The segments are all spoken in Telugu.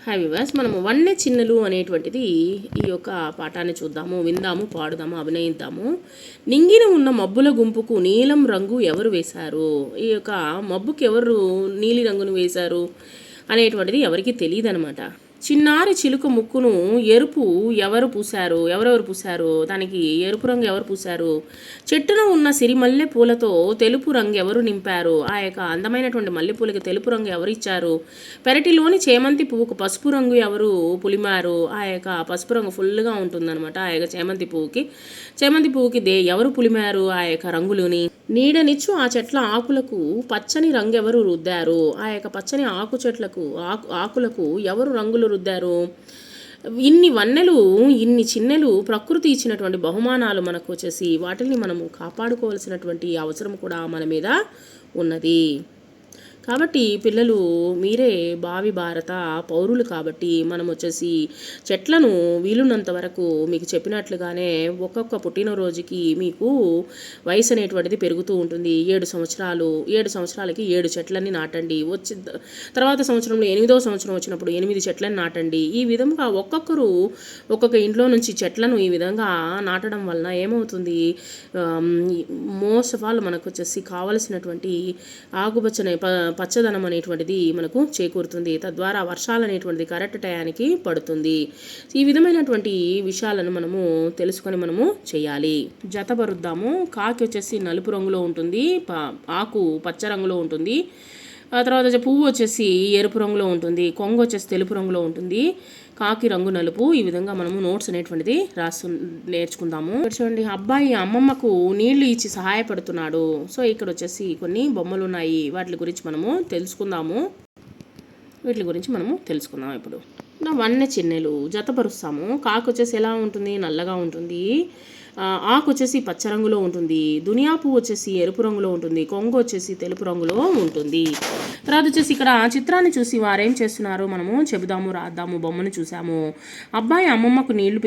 హాయ్ వివాస్, మనము వన్నె చిన్నలు అనేటువంటిది ఈ యొక్క పాఠాన్ని చూద్దాము, విందాము, పాడుదాము, అభినయిద్దాము. నింగిన ఉన్న మబ్బుల గుంపుకు నీలం రంగు ఎవరు వేశారు? ఈ యొక్క మబ్బుకి ఎవరు నీలి రంగును వేశారు అనేటువంటిది ఎవరికి తెలియదు అనమాట. చిన్నారి చిలుక ముక్కును ఎరుపు ఎవరెవరు పూశారు? దానికి ఎరుపు రంగు ఎవరు పూశారు? చెట్టున ఉన్న సిరిమల్లె పూలతో తెలుపు రంగు ఎవరు నింపారు? ఆ యొక్క అందమైనటువంటి మల్లెపూలకి తెలుపు రంగు ఎవరు ఇచ్చారు? పెరటిలోని చేమంతి పువ్వుకు పసుపు రంగు ఎవరు పులిమారు? ఆ యొక్క పసుపు రంగు ఫుల్గా ఉంటుందన్నమాట. ఆ యొక్క చేమంతి పువ్వుకి ఎవరు పులిమారు ఆ యొక్క రంగులోని? నీడనిచ్చు ఆ చెట్ల ఆకులకు పచ్చని రంగు ఎవరు రుద్దారు? ఆ యొక్క పచ్చని ఆకులకు ఎవరు రంగులు రుద్దారు? ఇన్ని వన్నెలు, ఇన్ని చిన్నెలు ప్రకృతి ఇచ్చినటువంటి బహుమానాలు మనకు వచ్చేసి వాటిని మనము కాపాడుకోవాల్సినటువంటి అవసరం కూడా మన మీద ఉన్నది. కాబట్టి పిల్లలు, మీరే భావి భారత పౌరులు కాబట్టి మనం వచ్చేసి చెట్లను వీలున్నంత వరకు మీకు చెప్పినట్లుగానే ఒక్కొక్క పుట్టినరోజుకి మీకు వయసు అనేటువంటిది పెరుగుతూ ఉంటుంది. 7 సంవత్సరాలకి 7 చెట్లని నాటండి. తర్వాత సంవత్సరంలో 8వ సంవత్సరం వచ్చినప్పుడు 8 చెట్లని నాటండి. ఈ విధంగా ఒక్కొక్కరు ఒక్కొక్క ఇంట్లో నుంచి చెట్లను ఈ విధంగా నాటడం వలన ఏమవుతుంది, మోస్ట్ ఆఫ్ ఆల్ మనకు వచ్చేసి కావలసినటువంటి పచ్చదనం అనేటువంటిది మనకు చేకూరుతుంది. తద్వారా వర్షాలు అనేటువంటిది కరెక్ట్ టయానికి పడుతుంది. ఈ విధమైనటువంటి విషయాలను మనము తెలుసుకొని మనము చేయాలి. జతపరుద్దాము. కాకి వచ్చేసి నలుపు రంగులో ఉంటుంది, ఆకు పచ్చ రంగులో ఉంటుంది, ఆ తర్వాత పువ్వు వచ్చేసి ఎరుపు రంగులో ఉంటుంది, కొంగ వచ్చేసి తెలుపు రంగులో ఉంటుంది, కాకి రంగు నలుపు. ఈ విధంగా మనము నోట్స్ అనేటువంటిది నేర్చుకుందాము. చూడండి, అబ్బాయి అమ్మమ్మకు నీళ్లు ఇచ్చి సహాయపడుతున్నాడు. సో ఇక్కడ వచ్చేసి కొన్ని బొమ్మలు ఉన్నాయి, వాటి గురించి మనము తెలుసుకుందాము. ఇప్పుడు వన్నె చిన్నెలు జతపరుస్తాము. కాకి వచ్చేసి ఎలా ఉంటుంది? నల్లగా ఉంటుంది. ఆకు వచ్చేసి పచ్చ రంగులో ఉంటుంది, దునియా పువ్వు వచ్చేసి ఎరుపు రంగులో ఉంటుంది, కొంగ వచ్చేసి తెలుపు రంగులో ఉంటుంది. తర్వాత వచ్చేసి ఇక్కడ చిత్రాన్ని చూసి వారేం చేస్తున్నారు మనము చెబుదాము, రాద్దాము. బొమ్మను చూసాము. అబ్బాయి అమ్మమ్మకు నీళ్లు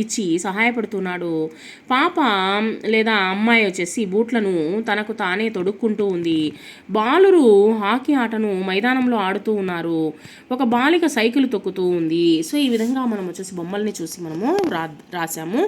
ఇచ్చి సహాయపడుతున్నాడు. పాప లేదా అమ్మాయి వచ్చేసి బూట్లను తనకు తానే తొడుక్కుంటూ ఉంది. బాలురు హాకీ ఆటను మైదానంలో ఆడుతూ ఉన్నారు. ఒక బాలిక సైకిల్ తొక్కుతూ ఉంది. సో ఈ విధంగా మనం వచ్చేసి బొమ్మల్ని చూసి మనము రాసాము.